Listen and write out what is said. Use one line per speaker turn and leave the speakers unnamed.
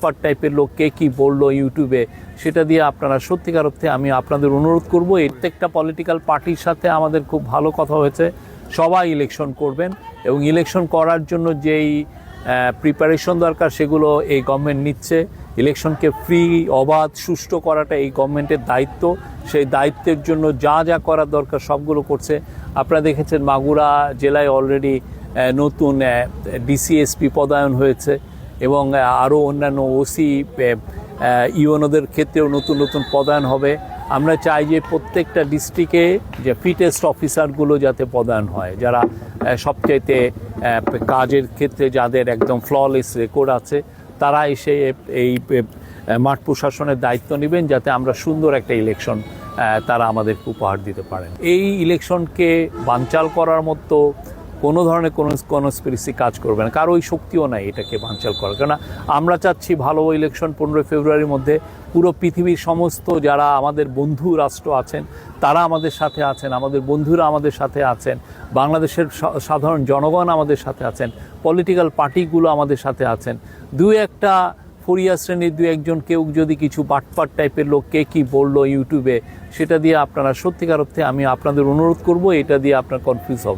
বাটপার টাইপের লোক কে কী বললো ইউটিউবে, সেটা দিয়ে আপনারা সত্যিকার অর্থে আমি আপনাদের অনুরোধ করব, প্রত্যেকটা পলিটিক্যাল পার্টির সাথে আমাদের খুব ভালো কথা হয়েছে, সবাই ইলেকশন করবেন এবং ইলেকশন করার জন্য যেই প্রিপারেশন দরকার সেগুলো এই গভর্নমেন্ট নিচ্ছে। ইলেকশনকে ফ্রি, অবাধ, সুষ্ঠু করাটা এই গভর্নমেন্টের দায়িত্ব। সেই দায়িত্বের জন্য যা যা করার দরকার সবগুলো করছে। আপনারা দেখেছেন মাগুরা জেলায় অলরেডি নতুন ডিসিএসপি পদায়ন হয়েছে এবং আরও অন্যান্য ওসি ইউএনওদের ক্ষেত্রেও নতুন নতুন পদায়ন হবে। আমরা চাই যে প্রত্যেকটা ডিস্ট্রিক্টে যে ফিটেস্ট অফিসারগুলো যাতে পদায়ন হয়, যারা সবচাইতে কাজের ক্ষেত্রে যাদের একদম ফ্ললেস রেকর্ড আছে, তারা এসে এই মাঠ প্রশাসনের দায়িত্ব নেবেন, যাতে আমরা সুন্দর একটা ইলেকশন তারা আমাদেরকে উপহার দিতে পারেন। এই ইলেকশনকে বানচাল করার মতো কোনো ধরনের কোনো কনস্পিরেসি কাজ করবে না, কারো ওই শক্তিও নাই এটাকে বানচাল করার। কেননা আমরা চাচ্ছি ভালো ইলেকশন 15 ফেব্রুয়ারির মধ্যে। পুরো পৃথিবীর সমস্ত যারা আমাদের বন্ধু রাষ্ট্র আছেন তারা আমাদের সাথে আছেন, আমাদের বন্ধুরা আমাদের সাথে আছেন, বাংলাদেশের সাধারণ জনগণ আমাদের সাথে আছেন, পলিটিক্যাল পার্টিগুলো আমাদের সাথে আছেন। দু একটা ফরিয়া শ্রেণীর দু একজন কেউ যদি কিছু বাটপার টাইপের লোক কে কী বললো ইউটিউবে, সেটা দিয়ে আপনারা সত্যিকার অর্থে আমি আপনাদের অনুরোধ করব, এটা দিয়ে আপনার কনফিউজ হবে।